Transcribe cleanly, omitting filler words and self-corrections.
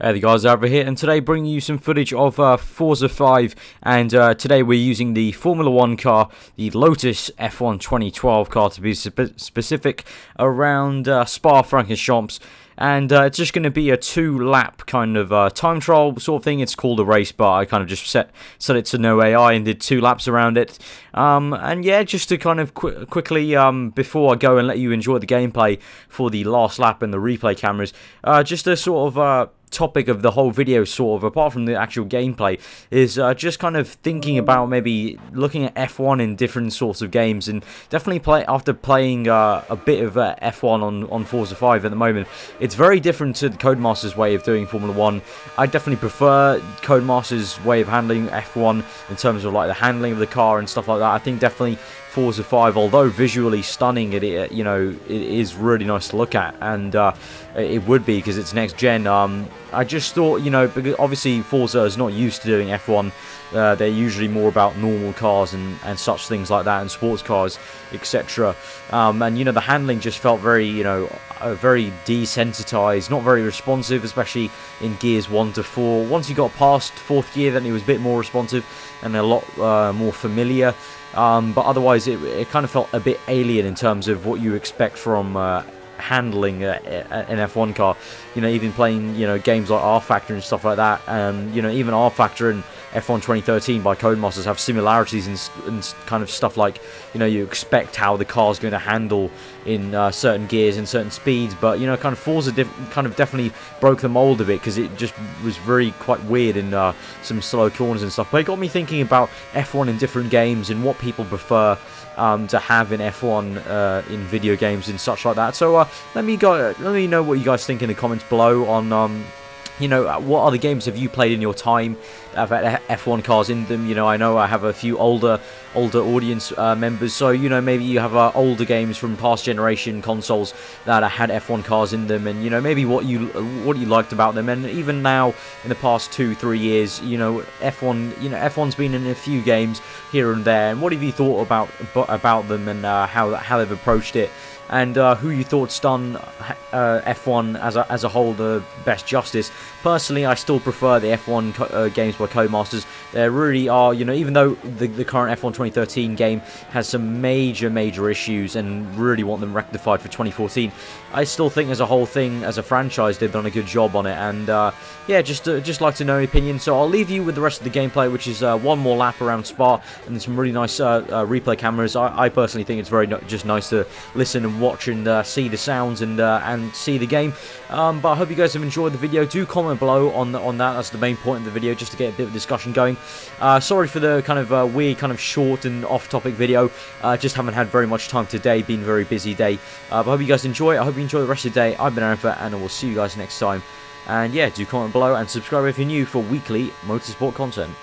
Hey, the guys over here, and today bringing you some footage of Forza 5, and today we're using the Formula 1 car, the Lotus F1 2012 car to be specific, around Spa-Francorchamps. And it's just going to be a 2-lap kind of time trial sort of thing. It's called a race, but I kind of just set it to no AI and did 2 laps around it. And yeah, just to kind of quickly, before I go and let you enjoy the gameplay for the last lap and the replay cameras, just a sort of topic of the whole video, sort of, apart from the actual gameplay, is just kind of thinking about maybe looking at F1 in different sorts of games, and definitely after playing a bit of F1 on Forza 5 at the moment, it's very different to the Codemasters way of doing Formula 1. I definitely prefer Codemasters way of handling F1 in terms of like the handling of the car and stuff like that. I think definitely Forza 5, although visually stunning, it is really nice to look at, and it would be because it's next gen. I just thought, because obviously Forza is not used to doing F1. They're usually more about normal cars and such things like that, and sports cars, etc. And the handling just felt very, very desensitized, not very responsive, especially in gears 1 to 4. Once you got past 4th gear, then it was a bit more responsive and a lot more familiar. But otherwise, it kind of felt a bit alien in terms of what you expect from handling an F1 car. Even playing games like rFactor and stuff like that, and even rFactor and F1 2013 by Codemasters have similarities and kind of stuff like you expect how the car's going to handle in certain gears and certain speeds, but kind of Forza kind of definitely broke the mold a bit, because it just was quite weird in some slow corners and stuff. But it got me thinking about F1 in different games and what people prefer to have in F1 in video games and such like that. So let me know what you guys think in the comments below on what other games have you played in your time that have F1 cars in them. I know I have a few older audience members, so maybe you have older games from past generation consoles that had F1 cars in them, and maybe what you liked about them. And even now in the past 2-3 years, F1's been in a few games here and there, and what have you thought about them, and how they've approached it, and who you thought's done F1 as a whole the best justice. Personally, I still prefer the F1 games by Codemasters. There really are, even though the current F1 2013 game has some major issues and really want them rectified for 2014, I still think as a whole thing, as a franchise, they've done a good job on it. And yeah, just like to know your opinion. So I'll leave you with the rest of the gameplay, which is one more lap around Spa and some really nice replay cameras. I personally think it's very just nice to listen and watch and see the sounds and see the game. But I hope you guys have enjoyed the video. Do comment below on that. That's the main point of the video, just to get a bit of discussion going. Sorry for the kind of weird, kind of short and off-topic video. Just haven't had very much time today. Been a very busy day. But I hope you guys enjoy it. I hope you enjoy the rest of the day. I've been aarava, and I will see you guys next time. And yeah, do comment below and subscribe if you're new for weekly motorsport content.